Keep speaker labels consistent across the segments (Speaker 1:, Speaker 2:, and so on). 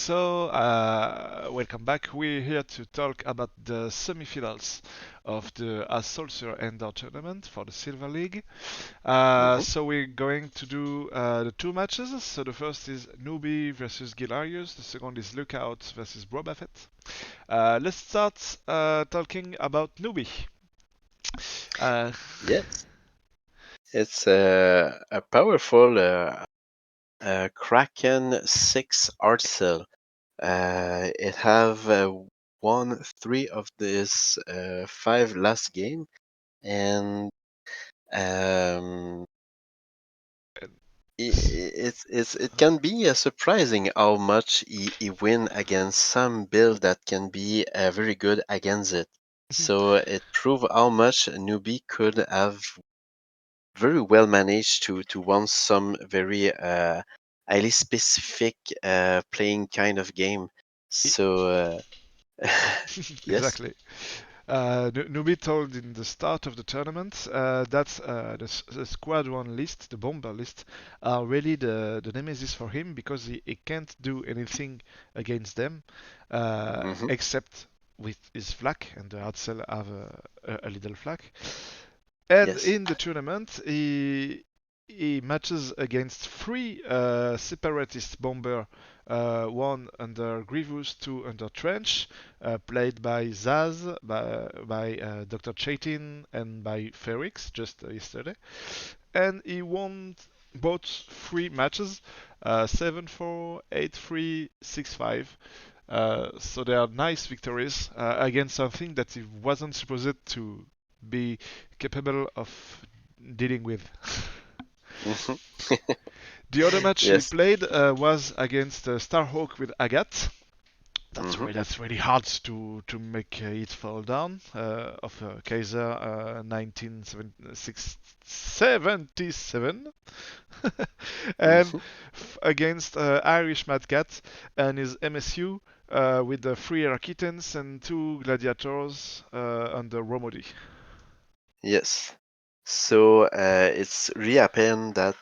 Speaker 1: Welcome back. We're here to talk about the semifinals of the Assaulture Endor tournament for the Silver League. We're going to do the two matches. So the first is Newbie versus Gilarius. The second is Lookout versus Brobafett. Let's start talking about Newbie.
Speaker 2: Yes, it's a powerful Kraken 6 art cell. It have won 3 of this 5 last game, and um, it can be surprising how much he win against some build that can be very good against it. So it prove how much newbie could have very well managed to win some very highly specific playing kind of game. So yes.
Speaker 1: Exactly. Nubi told in the start of the tournament that the squad one list, the bomber list, are really the nemesis for him because he can't do anything against them
Speaker 2: Hmm.
Speaker 1: except with his flak, and the Hartzell have a little flak. And
Speaker 2: Yes.
Speaker 1: in the tournament, he matches against three separatist bomber, one under Grievous, two under Trench, played by Zaz, by Dr. Chaitin, and by Ferrix just yesterday. And he won both three matches 7-4, 8-3, 6-5. So they are nice victories against something that he wasn't supposed to be capable of dealing with.
Speaker 2: Hmm.
Speaker 1: The other match he
Speaker 2: Yes.
Speaker 1: played was against Starhawk with Agathe.
Speaker 2: Hmm.
Speaker 1: That's really hard to make it fall down. Of Kaiser 1977, and
Speaker 2: Hmm.
Speaker 1: against Irish Mad Cat and his MSU with the three Rakitans and two Gladiators under Romodi.
Speaker 2: Yes. So it's reapparent that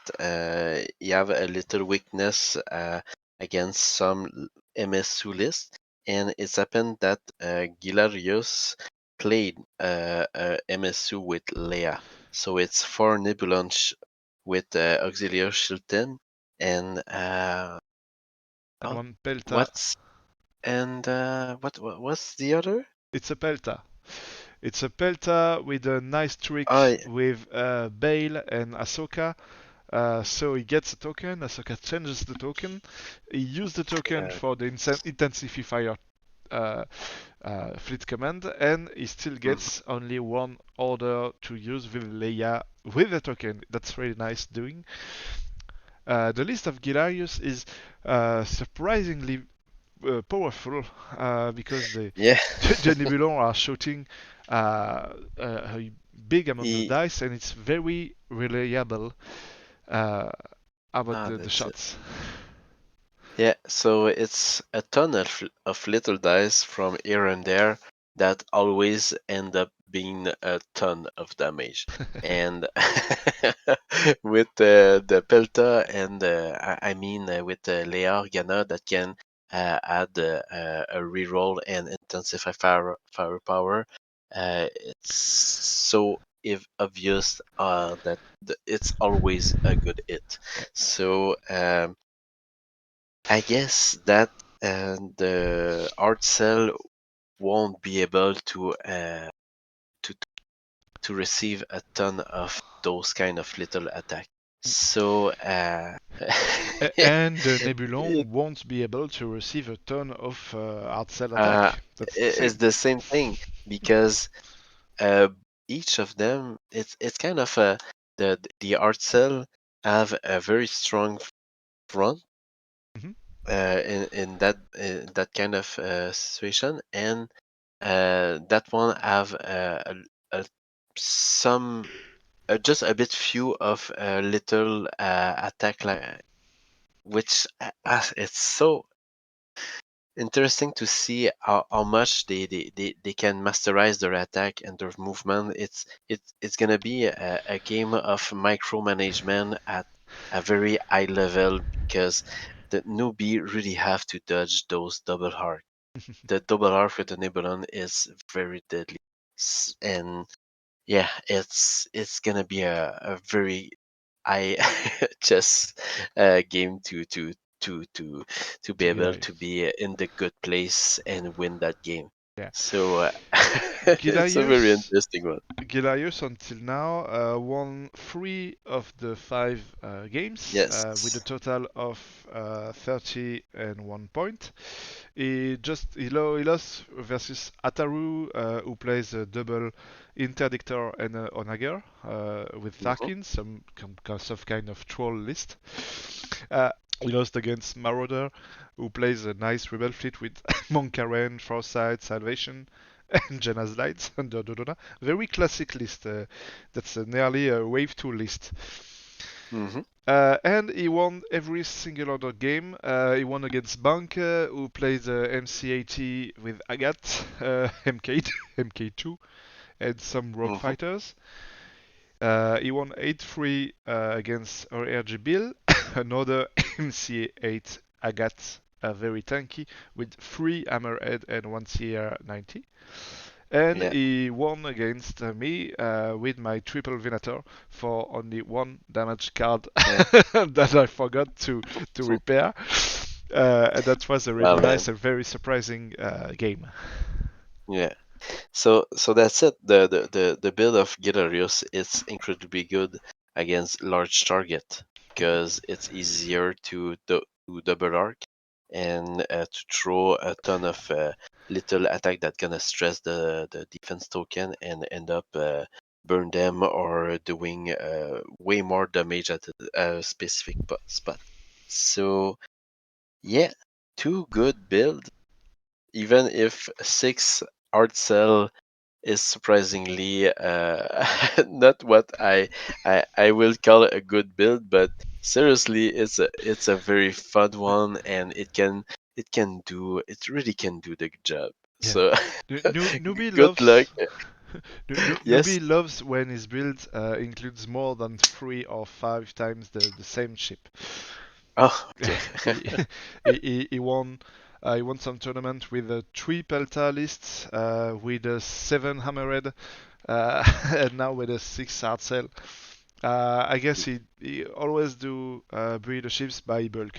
Speaker 2: you have a little weakness against some MSU list, and it's happened that Gilarius played MSU with Leia. So it's 4 Nebulunch with Auxiliary Shilton and
Speaker 1: And
Speaker 2: oh,
Speaker 1: one Pelta.
Speaker 2: what's and what's the other?
Speaker 1: It's a Pelta. It's a Pelta with a nice
Speaker 2: Oh,
Speaker 1: trick with Bale and Ahsoka. So he gets a token, Ahsoka changes the token, he uses the token
Speaker 2: uh,
Speaker 1: for the Intensifier uh, fleet command, and he still
Speaker 2: mhm.
Speaker 1: gets only one order to use with Leia with the token. That's really nice doing. The list of Gilarius is surprisingly powerful because
Speaker 2: Yeah.
Speaker 1: the Nebulon are shooting a big amount of
Speaker 2: he,
Speaker 1: dice, and it's very reliable uh, about the
Speaker 2: that's it.
Speaker 1: shots.
Speaker 2: Yeah, so it's a ton of little dice from here and there that always end up being a ton of damage. And with the Pelta and I mean with Leia Organa that can add a reroll and intensify firepower, it's so if obvious that it's always a good hit. So I guess that the art cell won't be able to to receive a ton of those kind of little attack. So
Speaker 1: And the Nebulon
Speaker 2: it,
Speaker 1: won't be able to receive a ton of hard cell
Speaker 2: uh,
Speaker 1: attack. That's the
Speaker 2: it's
Speaker 1: same.
Speaker 2: the same thing because uh, each of them it's kind of the art cell have a very strong front
Speaker 1: Mhm.
Speaker 2: in that kind of situation, and that one have some just a bit few of little attack like which it's so interesting to see how much they can masterize their attack and their movement. It's gonna be a game of micromanagement at a very high level because the newbie really have to dodge those double arc. The double arc with the Nibelung is very deadly, and yeah, it's gonna be a very I chess game to be
Speaker 1: To get
Speaker 2: able
Speaker 1: out.
Speaker 2: to be in the good place and win that game.
Speaker 1: Yeah.
Speaker 2: So it's a very
Speaker 1: Gilaius
Speaker 2: interesting one.
Speaker 1: Gilaius until now won 3 of the 5 games with a
Speaker 2: Yes.
Speaker 1: total of 31 point. He lost versus Ataru, who plays a double interdictor and onager with
Speaker 2: Hmm.
Speaker 1: Tarkin, some kind of troll list. Uh, he lost against Marauder, who plays a nice rebel fleet with Monkaren, Foresight, Salvation, and Janna's Lights under Dodona. Very classic list. That's nearly a Wave 2 list.
Speaker 2: Hmm.
Speaker 1: And he won every single other game. He won against Banke, who plays MC80 with Agat, MK2, and some Rogue
Speaker 2: Hmm.
Speaker 1: Fighters. He won 8-3 against RRG Bill, another MC8 Agat, very tanky, with 3 Hammerhead and 1 CR90. And
Speaker 2: Yeah.
Speaker 1: he won against me with my triple Venator for only 1 damage card
Speaker 2: Yeah.
Speaker 1: that I forgot to repair. And that was a really
Speaker 2: Well, man.
Speaker 1: nice and very surprising game.
Speaker 2: Yeah. So that's it. The build of Gyarados is incredibly good against large target because it's easier to double arc and to throw a ton of little attack that gonna stress the defense token and end up burn them or doing way more damage at a specific spot. So yeah, two good build. Even if six art cell is surprisingly not what I will call a good build, but seriously, it's a very fun one, and it really can do the job.
Speaker 1: Yeah.
Speaker 2: So
Speaker 1: Newbie
Speaker 2: good luck.
Speaker 1: loves
Speaker 2: Yes.
Speaker 1: Newbie loves when his build includes more than 3 or 5 times the same ship.
Speaker 2: Oh, okay.
Speaker 1: he, he won some tournament with a 3 Pelta list, with a 7 Hammerhead, and now with a 6 Hard Cell. I guess he always do breed the ships by bulk.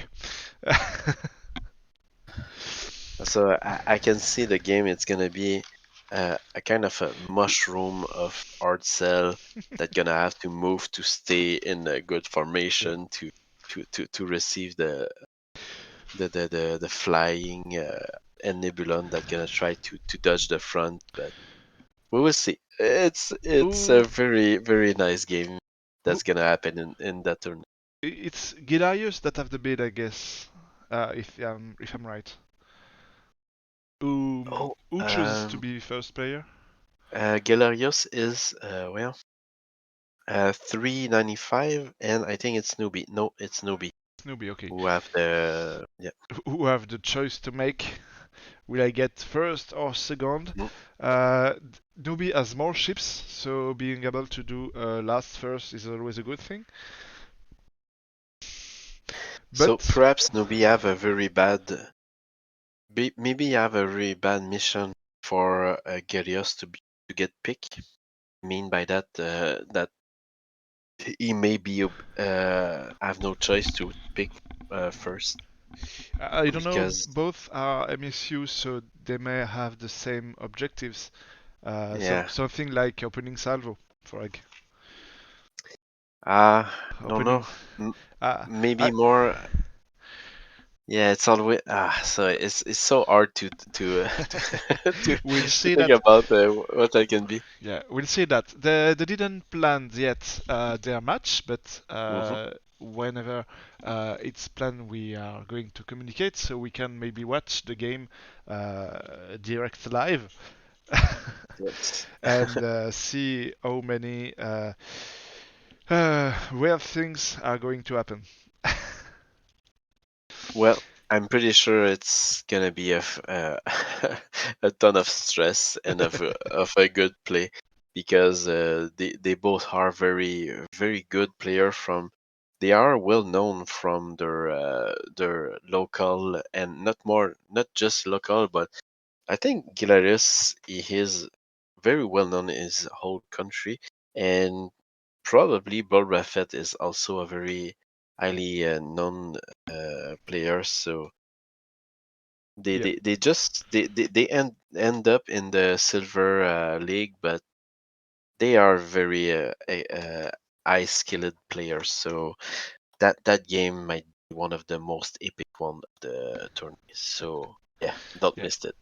Speaker 2: So I can see the game. It's gonna be a kind of a mushroom of art cell that gonna have to move to stay in a good
Speaker 1: Yeah.
Speaker 2: formation to receive the flying and Nebulon that gonna try to dodge the front, but we will see. It's a
Speaker 1: Who,
Speaker 2: very nice game
Speaker 1: who,
Speaker 2: that's gonna happen in that tournament.
Speaker 1: it's Gilarius that have the bid, I guess, if I'm right.
Speaker 2: Oh,
Speaker 1: Who chooses to be first player?
Speaker 2: Galerios is well 395, and I think it's newbie. No, it's newbie
Speaker 1: Snoopy, okay.
Speaker 2: who have the yeah.
Speaker 1: Who have the choice to make? Will I get first or second?
Speaker 2: Mhm.
Speaker 1: Newbie has more ships, so being able to do last first is always a good thing.
Speaker 2: So
Speaker 1: But
Speaker 2: perhaps newbie have a very bad, maybe have a very bad mission for Gerios to get picked. Mean by that that he may be have no choice to pick first
Speaker 1: I don't know,
Speaker 2: because
Speaker 1: both are MSU, so they may have the same objectives.
Speaker 2: yeah,
Speaker 1: Something like opening salvo, for like
Speaker 2: don't know.
Speaker 1: opening.
Speaker 2: M-
Speaker 1: Uh,
Speaker 2: Maybe
Speaker 1: I,
Speaker 2: more. Yeah, it's always so it's so hard
Speaker 1: we'll
Speaker 2: to
Speaker 1: see
Speaker 2: think
Speaker 1: that.
Speaker 2: about what that can be.
Speaker 1: Yeah, we'll see that. They didn't plan yet their match, but
Speaker 2: Hmm.
Speaker 1: whenever it's planned, we are going to communicate so we can maybe watch the game direct live
Speaker 2: Yes.
Speaker 1: and see how many weird things are going to happen.
Speaker 2: Well, I'm pretty sure it's gonna be a ton of stress and of a good play because they both are very good player from they are well known from their local, and not just local, but I think Gilarius is very well known in his whole country, and probably Boba Fett is also a very highly known player. So
Speaker 1: Yeah,
Speaker 2: they end up in the silver league, but they are very high skilled players. So that game might be one of the most epic one of the tournament. So yeah, don't
Speaker 1: yeah.
Speaker 2: miss it.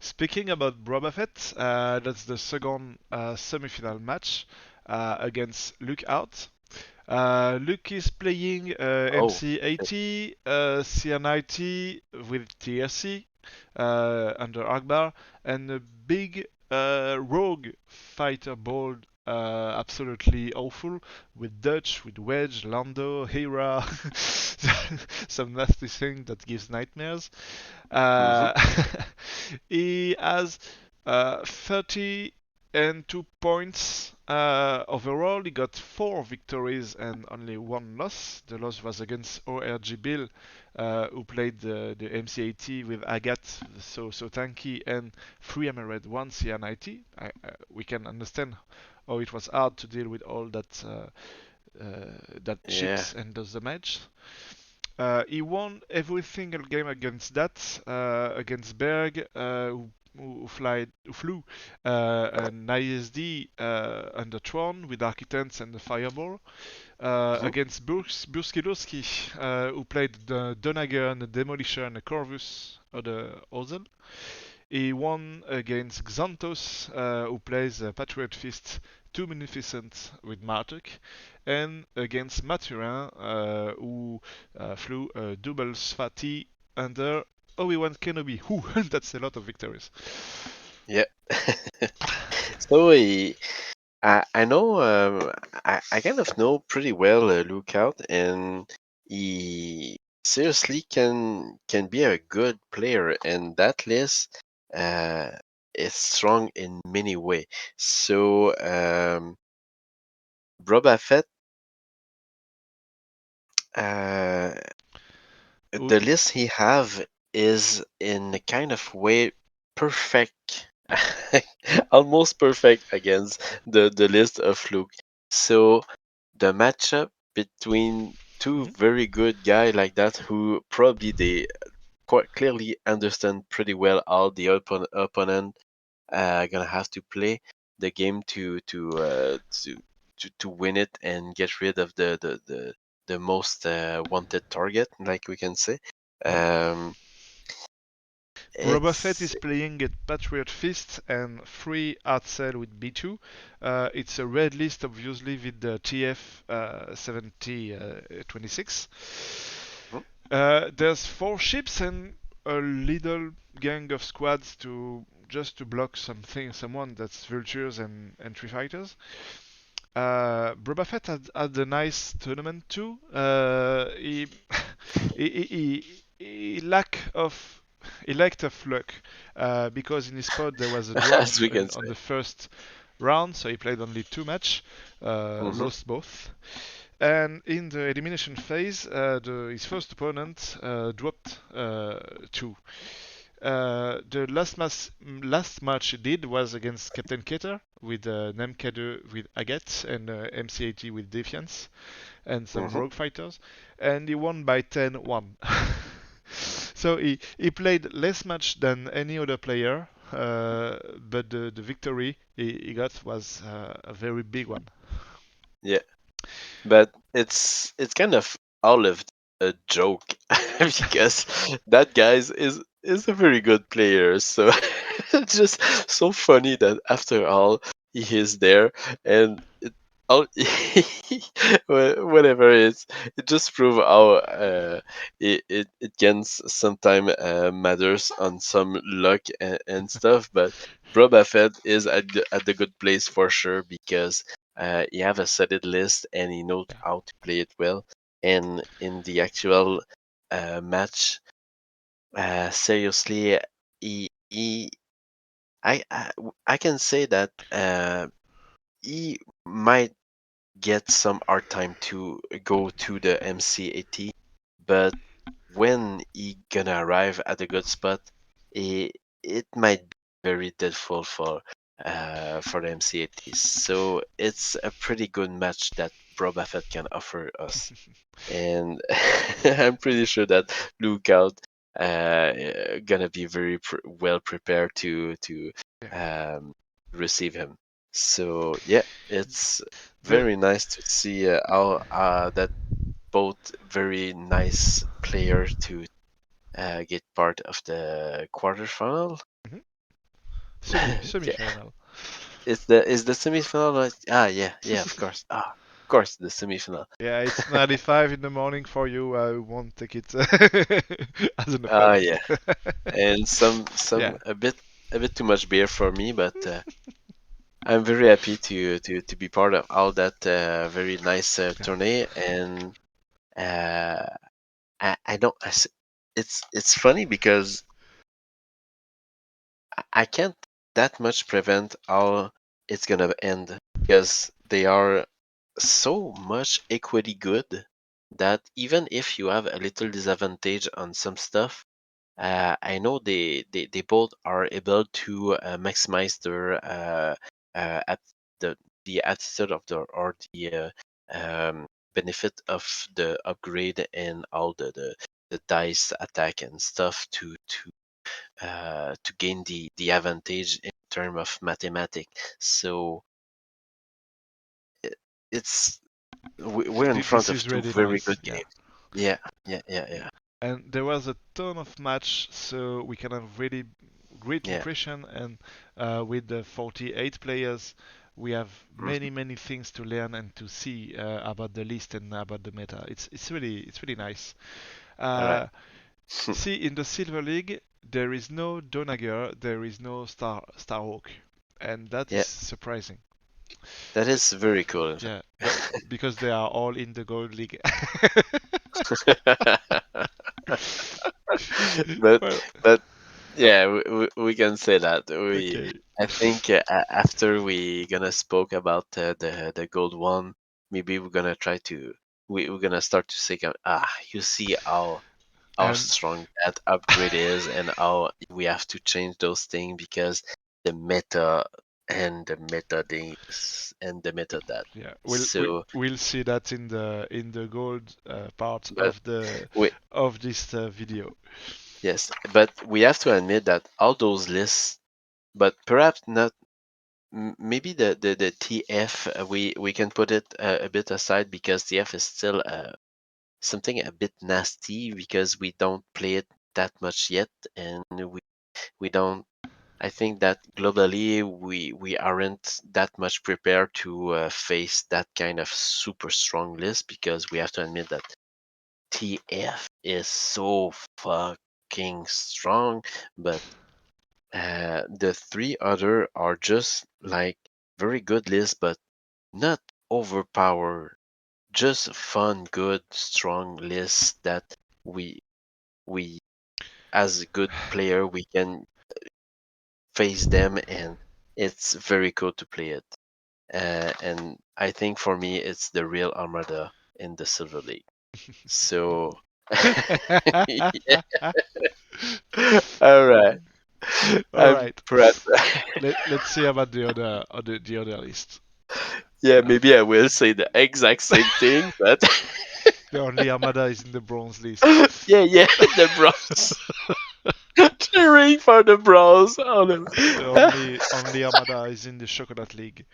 Speaker 1: Speaking about Boba Fett, that's the second semi-final match against Lookout. Luke is playing
Speaker 2: Oh,
Speaker 1: MC80, CR90 with TSC under Akbar, and a big rogue fighter bold, absolutely awful, with Dutch, with Wedge, Lando, Hera, some nasty thing that gives nightmares.
Speaker 2: hmm
Speaker 1: Uh, he has 30 and 2 points overall. He got 4 victories and only 1 loss. The loss was against ORG Bill, who played the MC80 with Agat, so tanky, and 3 Emerald, 1 CR90. We can understand how it was hard to deal with all that
Speaker 2: yeah,
Speaker 1: chips and those damage. He won every single game against that, against Berg, who flew an ISD under Tron with Architects and the Fireball,
Speaker 2: hmm
Speaker 1: against Burskilowski, who played the Donager, the Demolisher, and the Corvus, or the Ozel. He won against Xanthos, who plays Patriot Fist, Too Munificent with Marduk, and against Mathurin, who flew double Svati under Obi-Wan Kenobi. Whew, that's a lot of victories.
Speaker 2: yeah. So I know I kind of know pretty well Lookout, and he seriously can be a good player, and that list uh, is strong in many way. So Boba Fett, uh,
Speaker 1: Who-
Speaker 2: the list he have is in a kind of way perfect, almost perfect against the list of Luke. So the matchup between two
Speaker 1: Mhm.
Speaker 2: very good guy like that, who probably they quite clearly understand pretty well how the opponent gonna have to play the game to win it and get rid of the most wanted target, like we can say.
Speaker 1: Yeah.
Speaker 2: Um,
Speaker 1: Boba Fett
Speaker 2: it's
Speaker 1: is playing at Patriot Fist and free art sale with B2. It's a red list, obviously, with the TF 7026.
Speaker 2: Mhm,
Speaker 1: There's 4 ships and a little gang of squads to just to block someone that's vultures and entry fighters. Boba Fett had a nice tournament too. He he lacked of luck because in his pod there was a drop
Speaker 2: as we can
Speaker 1: on
Speaker 2: say.
Speaker 1: the first round, so he played only 2 match,
Speaker 2: hmm
Speaker 1: lost both. And in the elimination phase, his first opponent dropped 2. The last match he did was against Captain Keter with Nemkade with Agat and MC80 with Defiance and some
Speaker 2: hmm
Speaker 1: rogue fighters, and he won by 10-1. So he played less match than any other player, but the victory he got was a very big one.
Speaker 2: Yeah. But it's kind of all of a joke because that guy is a very good player. So it's just so funny that after all he is there, and it all whatever it just prove how it can sometimes matters on some luck and stuff. But Boba Fett is at the good place for sure, because he have a set list and he knows
Speaker 1: Yeah.
Speaker 2: how to play it well. And in the actual match, seriously, he I, I I can say that he might get some hard time to go to the MC80, but when he gonna arrive at a good spot, it, it might be very difficult for the MC80s. So it's a pretty good match that Boba Fett can offer us, and I'm pretty sure that Lookout gonna be very well prepared to
Speaker 1: Yeah.
Speaker 2: um, receive him. So yeah, it's
Speaker 1: The
Speaker 2: very nice to see how that both very nice player to get part of the quarterfinal.
Speaker 1: mhm.
Speaker 2: Yeah,
Speaker 1: Semi-final.
Speaker 2: is the semifinal? Yeah, of course. Of course, the semifinal.
Speaker 1: Yeah, it's 95 in the morning for you. I won't take it as an offense.
Speaker 2: Yeah, and some
Speaker 1: Yeah.
Speaker 2: a bit too much beer for me, but I'm very happy to be part of all that very nice
Speaker 1: Yeah.
Speaker 2: tourney, and uh, I don't. It's funny because I can't that much prevent how it's gonna end because they are so much equally good that even if you have a little disadvantage on some stuff, I know they both are able to maximize their at the attitude of the or the benefit of the upgrade and all the dice attack and stuff to gain the advantage in terms of mathematics. So it, it's we're in front
Speaker 1: This
Speaker 2: of
Speaker 1: is
Speaker 2: two
Speaker 1: really
Speaker 2: very good
Speaker 1: nice. Yeah.
Speaker 2: games. Yeah, yeah, yeah,
Speaker 1: Yeah.
Speaker 2: yeah,
Speaker 1: And there was a ton of match, so we can have really great
Speaker 2: yeah.
Speaker 1: impression. And with the 48 players, we have
Speaker 2: Hmm.
Speaker 1: many things to learn and to see about the list and about the meta. It's really nice.
Speaker 2: All right.
Speaker 1: Uh, See, in the Silver League, there is no Donager, there is no Starhawk, and that is
Speaker 2: Yeah,
Speaker 1: surprising.
Speaker 2: that is very cool.
Speaker 1: Yeah, but because they are all in the Gold League.
Speaker 2: but
Speaker 1: Well,
Speaker 2: but yeah, we can say that
Speaker 1: okay.
Speaker 2: I think after we gonna spoke about the gold one, maybe we're gonna try to we're gonna start to say you see how
Speaker 1: And
Speaker 2: strong that upgrade is and how we have to change those things because the meta and the meta things and the meta that.
Speaker 1: yeah,
Speaker 2: So
Speaker 1: we'll see that in the gold part
Speaker 2: but we
Speaker 1: of this video.
Speaker 2: yes, but we have to admit that all those lists, but perhaps not. Maybe the TF we can put it a bit aside because TF is still something a bit nasty because we don't play it that much yet, and we don't. I think that globally we aren't that much prepared to face that kind of super strong list because we have to admit that TF is so fucking strong, but the three other are just like very good lists, but not overpowered. Just fun, good, strong lists that we we as a good player we can face them, and it's very cool to play it. And I think for me it's the real Armada in the Silver League. So yeah, all right.
Speaker 1: All
Speaker 2: I'm
Speaker 1: right.
Speaker 2: perhaps
Speaker 1: Let's see about the other list.
Speaker 2: yeah,
Speaker 1: Uh,
Speaker 2: maybe I will say the exact same thing, but
Speaker 1: the only Armada is in the bronze list.
Speaker 2: yeah, the bronze. Cheering for the bronze. Oh no.
Speaker 1: The only Armada is in the Chocolate League.